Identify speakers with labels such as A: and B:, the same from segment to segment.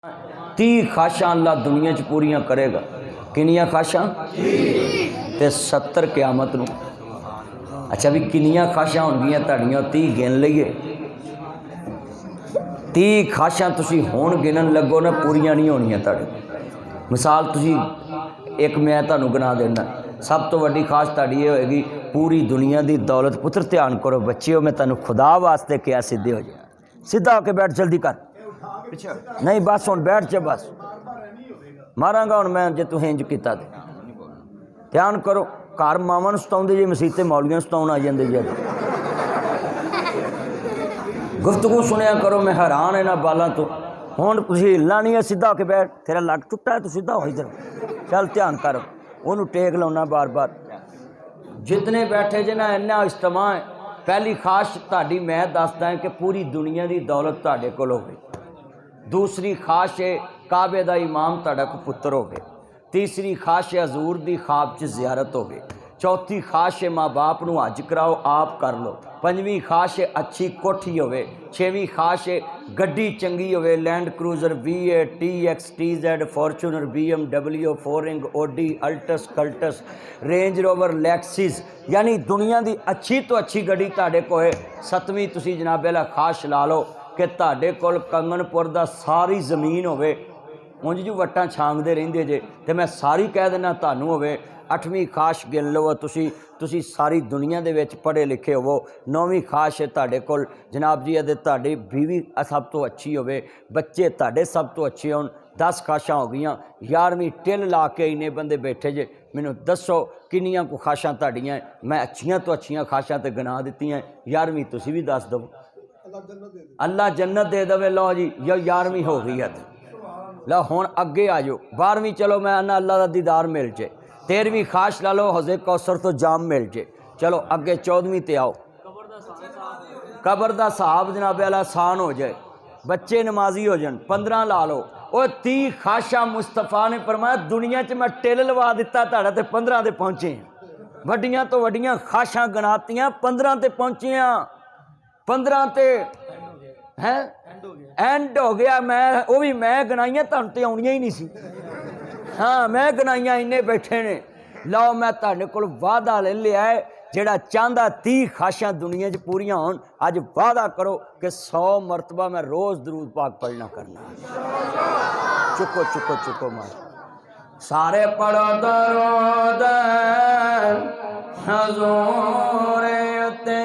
A: 30 खाशां अल्लाह दुनिया च पूरियां करेगा। किनियां खाशां? ते 70 क्यामत नूं। अच्छा भी किनियां खाशां होणगियां तुहाडियां 30 गिन लईए। 30 खाशां तुसीं हुण गिनन लगो ना पूरियां नहीं होणियां तुहाडे। मिसाल तुसीं एक मैं तुहानूं गिना देना। सब तो वड्डी खाश तुहाडी ये होएगी पूरी दुनिया दी दौलत। पुत्र ध्यान करो बच्चेओ, मैं तुहानूं खुदा वास्ते क्या सीधे हो जाए। सीधा होके बैठ, जल्दी कर। नहीं बस हुण बैठ जा, बस मारांगा हुण मैं जे तूं इंज कीता ते। ध्यान करो, घर मावां नूं सताउंदे जे, मसीते मौलवियां सताउण आ जांदे जे। गुफ्तगू सुनिया करो, मैं हैरान है ना बालां तो। हुण तुसीं हिलना नहीं है, सीधा होके बैठ। तेरा लक टुੱਟਾ है, तू सीधा हो इधर। चल ध्यान कर, उन्होंने टेक लाउना बार बार। जितने बैठे जे ना इन्ना इज्तमा है। पहली खाश तुहाडी मैं दसदा है कि पूरी दुनिया की दौलत तुहाडे कोल होवे। दूसरी खाश है काबे दा इमाम तुहाडा को पुत्र होवे। तीसरी खाश है हजूर दी ख्वाब च जियारत होवे। चौथी खाश है माँ बाप नूं हज कराओ, आप कर लो। पंजवीं खाश है अच्छी कोठी होवे। छेवीं खाश है गड्डी चंगी होवे, Land Cruiser V8 TX TZ Fortuner BMW 4 OD Altis Cultus Range Rover Lexus, यानी दुनिया की अच्छी तो अच्छी गड्डी तुहाडे कोल है। सतवीं तुसीं जनाबे अल्लाह खाश ला लो कि तुहाडे कोल कंगनपुर दा सारी ज़मीन होवे। उंज जू वट्टां छांगदे रहिंदे जे ते मैं सारी कह देना तुहानूं होवे। अठवीं खाश गिन लवो तुसीं सारी दुनिया दे विच पढ़े लिखे होवो। नौवीं खाश है तुहाडे कोल जनाब जी अदे तुहाडी बीवी सब तो अच्छी होवे, बच्चे तुहाडे सब तो अच्छे होण। 10 खाशां हो गईयां। 11वीं टिल ला के इन्ने बंदे बैठे जे। मैनूं दसो किन्नियां को खाशां तुहाडियां? मैं अच्छियां तो अच्छियां खाशां ते गिना दित्तियां। 11वीं तुसीं भी दस दो। अल्लाह जन्नत दे देवे। लो जी, यो 11वीं हो गई है। लो हुण अगे आ जाओ। 12वीं चलो मैं आना अल्लाह दा दीदार मिल जे। 13वीं खाश ला लो हौज़े कौसर तो जाम मिल जे। चलो अगे 14वीं ते आओ, कबर दा साहब जनाबे अला आसान हो जाए, बच्चे नमाजी हो जाए। 15 ला लो। और 30 खाशा मुस्तफा ने फरमाया दुनिया च मैं टिल लवा दिता तुहाडा ते 15 ते पहुँचे। वड्डियां तो वड्डियां खाशा गनातियां 15 ते पहुँचियां। 15 ते हैं एंड हो गया। मैं वो भी मैं गनाइयां, तुहानूं ते आउणियां ही नहीं सी। हाँ मैं गनाइयां, इन्ने बैठे ने। लो मैं तुहाडे कोल वादा ले लिया है, जेड़ा चाहता 30 खाशां दुनिया च पूरियां होण, अज वादा करो कि 100 मरतबा मैं रोज़ दरूद पाक पढ़ना करना। चुको चुको चुको मार सारे पढ़ो दरूद हजूर ते।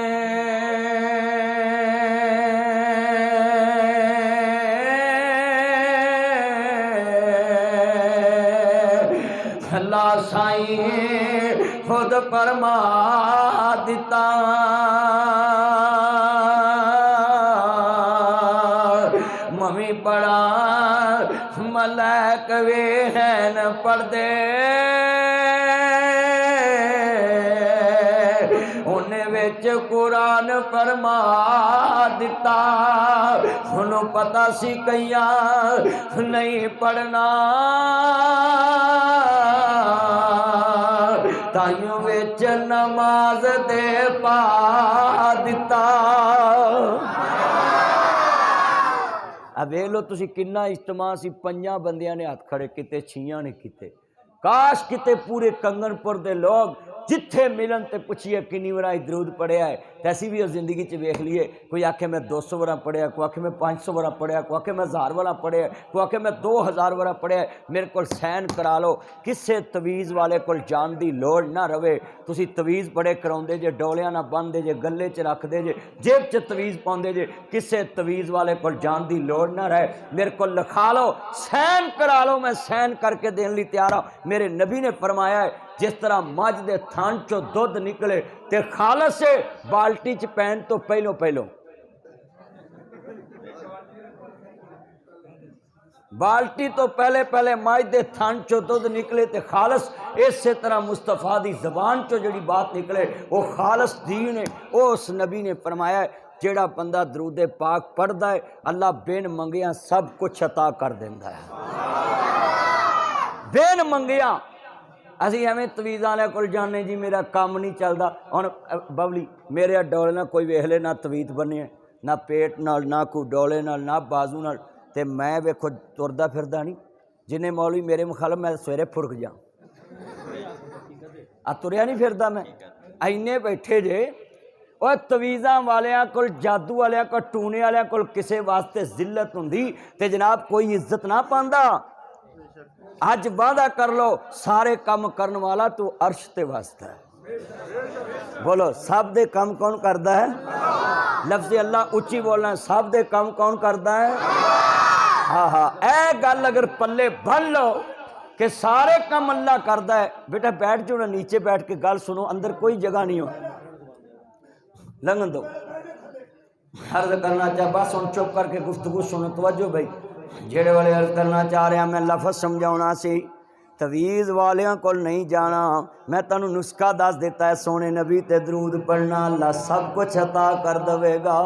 A: अल्लाह साईं खुद फरमा दिता, मम्मी पढ़ा मलैक वे हैं पढ़दे, उन्हें विच कुरान फरमा दिता। उन्हों पता सी कईयां नहीं पढ़ना, ताइयों विच नमाज दे पा दिता। अब वेख लो तुसीं किन्ना इज्तमा सी। 5 बंदियां ने हथ खड़े किते, 6 ने किते। काश किते पूरे कंगनपुर दे लोग जिथे मिलन ते पुछिए किन्नी वारी दरूद पढ़िया है। तैसी भी जिंदगी च वेख लीए, कोई आखे मैं 200 वारा पढ़िया, कोई आखे मैं 500 वारा पढ़िया, कोई आखे मैं 1000 वाला पढ़िया, कोई आखे मैं 2000 वारा पढ़िया। मेरे को सैन करा लो। किसे तवीज़ वाले को जान की लोड़ ना रवे। तुसीं तवीज़ बड़े कराउंदे जे, डोलियां ना बन्नदे जे, गले च रखदे जे, जेब च तवीज़ पाउंदे जे। किसे तवीज़ वाले को जान की लोड़ ना रहे। मेरे को लिखा लो, सैन करा लो, मैं सैन करके देने लिए तैयार हाँ। मेरे नबी ने फरमाया है जिस तरह मझ दे थान चो दुध निकले ते खालस से बाल्टी च पैन तो पहलों बाल्टी तो पहले मझ दे थान चो दुध निकले ते खालस, इस तरह मुस्तफा दी जबान चो जिहड़ी बात निकले वो खालस दीन है। उस नबी ने फरमाया है जेड़ा बंदा दरूदे पाक पढ़दा है अल्लाह बिन मंगिया सब कुछ अता कर देंदा है। बिन मंगिया असी एवें तवीज़ां वाले कोल जाने जी मेरा काम नहीं चलता। हुण बबली मेरे डोले ना कोई वेख ले, ना तवीत बने ना पेट नाल, ना कोई डोले नाल, ना बाजू नाल। तो मैं वेखो तुरदा फिरदा नहीं, जिन्हें मौलवी मेरे मुखालफ मैं सवेरे फुरक जा तुरिया नहीं फिरदा मैं। इन्ने बैठे जे और तवीज़ा वालियां कोल जादू वालियां कोल टूने वालियां कोल किसे वास्ते जिल्लत हुंदी ते जनाब कोई इज्जत ना पांदा। अज वादा कर लो सारे काम करने वाला तू अर्श ते वास्ता है। बोलो सब दे काम कौन करता है? लफ्ज़ अल्लाह उच्ची बोलना, सब दे काम कौन करता है? हाँ हाँ, ए गल अगर पल्ले बन लो कि सारे काम अल्लाह करता है, बेटा बैठ जाओ ना नीचे, बैठ के गल सुनो, अंदर कोई जगह नहीं हो, लंघन दो। अर्ज करना चाह बस हम चुप करके गुफ्तगू सुनो, तवज्जो भाई। जेड़े वाले अर्ज करना चाह रहा मैं लफज समझाना सी, तवीज़ वालियां कोल नहीं जाना। मैं तैनूं नुस्खा दस दिता है, सोने नबी ते दरूद पढ़ना, अल्लाह सब कुछ अता कर देगा।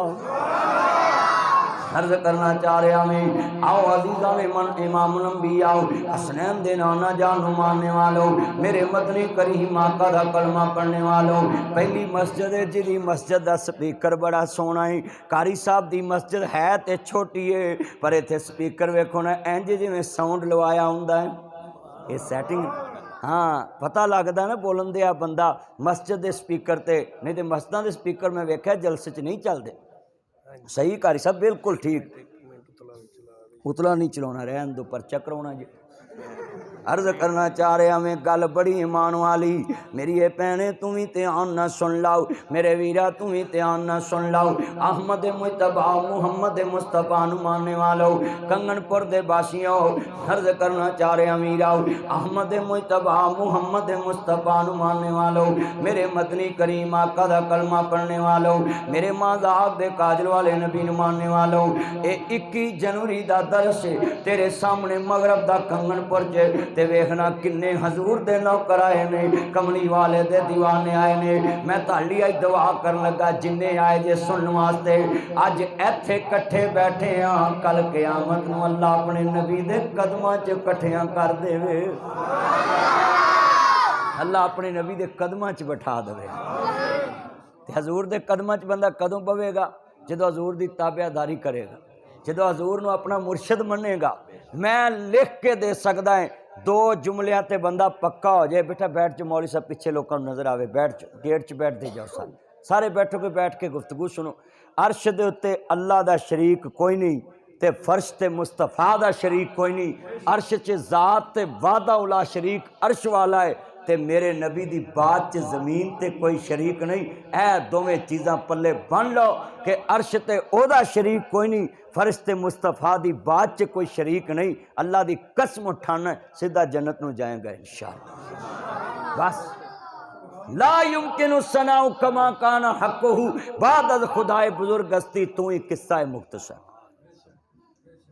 A: अर्ज करना चाह रहा मैं, आओ अजीज़ा ने मन इमाम नबी आओ, हसनैन दे नाना जान मानने वालों, मेरे मदनी करीम आका दा कलमा पढ़ने वालों। पहली मस्जिद है जिहदी मस्जिद दा स्पीकर बड़ा सोहना है। कारी साहब दी मस्जिद है ते छोटी है, पर इत्थे स्पीकर वेखो ना इंज जिवें साउंड लवाया हुंदा है, ये सैटिंग। हाँ पता लगता ना बोलन दिया बंदा मस्जिद के स्पीकर ते, नहीं तो मस्जिदां के स्पीकर मैं वेख्या जलसे च नहीं चलते। सही कारी साहब बिल्कुल ठीक, उतला नहीं चलाना, रहन दो परचा करवाना जी। अर्ज करना चाह रहा मैं गल बड़ी ईमान वाली, मेरी ये भैने तू भी ध्यान ना सुन लाओ, मेरे वीरा तू भी ध्यान ना सुन लाओ। अहमद मुस्तफा मुहम्मद मुस्तफा नू मानने वालों, कंगनपुर दे बासियों, अर्ज करना चाह रहा वीरा, अहमद मुस्तफा मुहम्मद मुस्तफा नू मानने वालों, मेरे मदनी करीम आका दा कलमा पढ़ने वालों, मेरे मज़ाक दे काजल वाले नबी नू मानने वालों। ये 21 जनवरी दा दरस तेरे सामने मगरब दा कंगनपुर च ते वेखना किन्ने हजूर दे नौकर आए ने, कमली वाले दे दीवाने आए ने। मैं ताली अज दुआ करन लगा जिन्ने आए जे सुनन वास्ते, अज इत्थे कट्ठे बैठे हाँ, कल क़यामत नूं अल्लाह अपने नबी दे कदमां च कट्ठियां कर देवे, अल्लाह अपने नबी दे कदमां च बैठा देवे। ते हजूर दे कदमां च बंदा कदों पवेगा? जदों हजूर दी ताबियादारी करेगा, जदों हजूर नूं अपना मुर्शद मनेगा। मैं लिख के दे सकदा है 2 जुमलियां ते बंदा पक्का हो जाए। बेटा बैठ जाओ, मौलवी साहब पीछे लोगों को नजर आवे, बैठ जाओ, गेट च बैठ दे जाओ, सारे बैठोगे, बैठ के गुफ्तगू सुनो। अर्श दे उत्ते अल्लाह दा शरीक कोई नहीं, ते फर्श ते मुस्तफा दा शरीक कोई नहीं। अर्श च जात ते वादा उला शरीक अर्श वाला है, ते मेरे नबी दी बात च जमीन ते कोई शरीक नहीं। ऐ दोवें चीज़ां पल्ले बन लो कि अर्श ते ओदा शरीक कोई नहीं, फर्श ते मुस्तफा दी बात च कोई शरीक नहीं। अल्लाह दी कसम उठाना सीधा जन्नत नूं जाएगा इंशाअल्लाह। बस ला युमकिनु सनाउ कमा काना हक़्क़ुहु बाद खुदाए बुजुर्ग हस्ती तू ही किस्सा है मुख्तसर।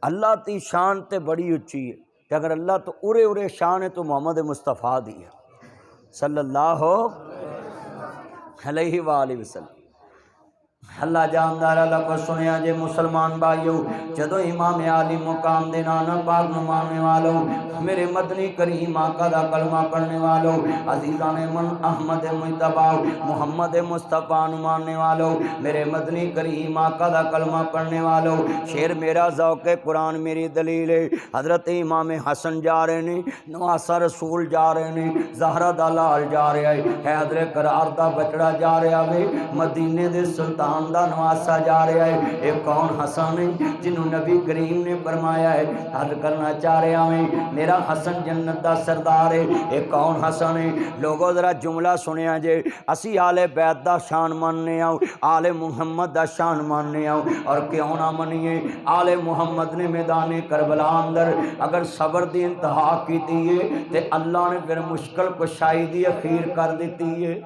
A: अल्लाह की शान ते बड़ी उच्ची है, कि अगर अल्लाह तो उरे उरे शान है तो मोहम्मद मुस्तफ़ा दी है सल्लल्लाहु अलैहि वसल्लम। अल्लाह जानदार अल्लाह सुनिया जे मुसलमान भाइयों, जदों इमाम आली मुकाम दे नाना पाक नूं मानने वालों, मेरे मदनी करीम आका दा कलमा पढ़ने वालों, अजीज़ान मन अहमद मुस्तफा मुहम्मद मुस्तफा नूं मानने वालों, मेरे मदनी करीम आका दा कलमा पढ़ने वालों। शेर मेरा ज़ौक़े कुरान मेरी दलील है। हज़रत इमाम हसन जा रहे ने, नवासा रसूल जा रहे ने, ज़हरा दा लाल जा रहा है, हैदर करार दा बचड़ा जा रहा है, मदीने दे सुल्तान दा नवासा जा रहा है। ये कौन हसन है जिन्हों नबी करीम ने फरमाया है? हद करना चाह रहा मैं, मेरा हसन जन्नत दा सरदार है। ये कौन हसन है? लोगों जरा जुमला सुनिया जे, असी आले बैत दा शान मानने आओ, आले मुहम्मद दा शान मानने आओ, और क्यों ना मनीए? आले मुहम्मद ने मैदान करबला अंदर अगर सबर की इंतहा की है तो अल्लाह ने फिर मुश्किल कुशाई दी अखीर कर दी है।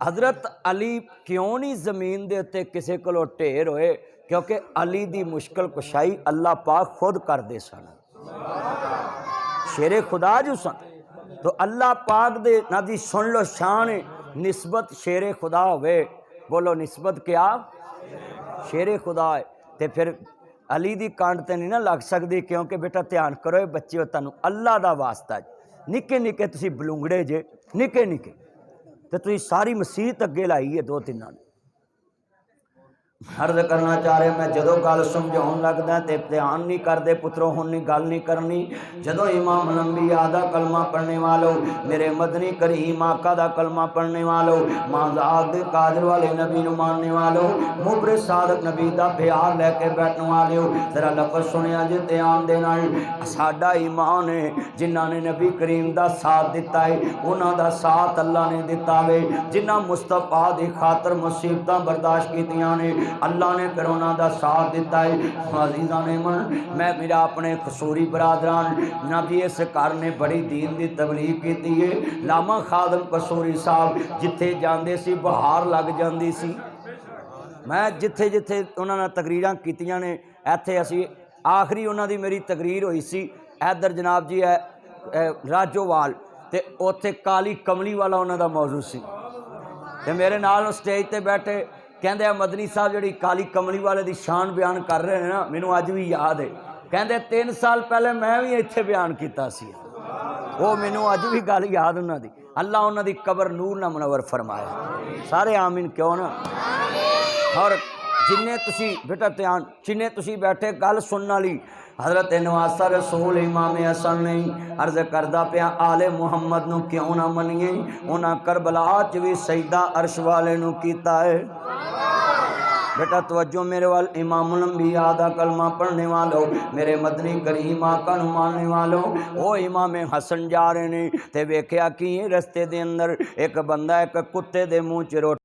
A: हज़रत अली क्यों नहीं जमीन दे उत्ते किसी को ढेर होए? क्योंकि अली दी मुश्किल कुशाई अल्लाह पाक खुद करते सन, शेरे खुदा जो सन। तो अल्लाह पाक दे ना दी सुन लो शान निस्बत शेरे खुदा होवे। बोलो निस्बत क्या? शेरे खुदा है। तो फिर अली दी कांड ते नहीं ना लग सकती, क्योंकि बेटा ध्यान करो बच्चे, तुहानू अल्लाह दा वास्ता निक्के निक्के तुसी बलूंगड़े जे, निक्के निक्के तो तुसी सारी मसीत अगे लाई है 2-3 ने। अर्ज करना चाह रहे मैं जदों गल समझाउण लगदा ते ध्यान नहीं करते पुत्रों हुण नहीं गल नहीं करनी। जदों इमाम अंबिया दा कलमा पढ़ने वालों मेरे मदनी करीम आका दा कलमा पढ़ने वालों माज़ाद कादर वाले नबी नूं मानने वालों मुबरे सादक नबी दा प्यार लैके बैठने वालों जरा लफ्ज़ सुनिया जे ध्यान दे नाल साडा ईमान है जिन्हां ने नबी करीम दा साथ दिता है उन्हां दा साथ अल्लाह ने दिता वे जिन्हां मुस्तफा दी खातर मुसीबतां बर्दाश्त कीतियां ने अल्लाह ने फिर उन्हों का साथ दिता है। अजीज़ां ने मन मैं मेरा अपने कसूरी बरादरान नबी इस घर ने बड़ी दीन की तबलीग की है। लामा खादम कसूरी साहब जिथे जाते सी बहार लग जाती सी। मैं जिथे जिथे उन्होंने तकरीरां कीतियां ने इत्थे असी आखिरी उन्होंने मेरी तकरीर हुई सी इधर जनाब जी है राजोवाल ते उत्थे काली कमली वाला उन्हों का मौजू सी ते मेरे नाल स्टेज ते बैठे कहते मदनी साहब जी काली कमली वाले की शान बयान कर रहे हैं ना मैनू अज भी याद है। कहते 3 साल पहले मैं भी इत्थे बयान किया सी वो मैनू अज भी गल याद उन्होंने अल्लाह उन्होंने कबर नूर ना मुनवर फरमाया सारे आमीन क्यों ना। और जिन्ने तुसी बेटा ध्यान जिन्ने तुसी बैठे गल सुनने वाली हज़रत नवासा रसूल इमाम हसन नहीं अर्ज करदा पिया आले मुहम्मद नू क्यों ना मनीए उन्हां करबला च भी सजदा अर्श वाले नू कीता है। बेटा तवज्जो मेरे वाल इमामुल अंबिया दा कलमा पढ़ने वालों मेरे मदनी करीम आका नू मानने वालों वो इमाम हसन जा रहे ने ते वेख्या कि रस्ते दे अंदर एक बंदा एक कुत्ते दे मुँह च रोटी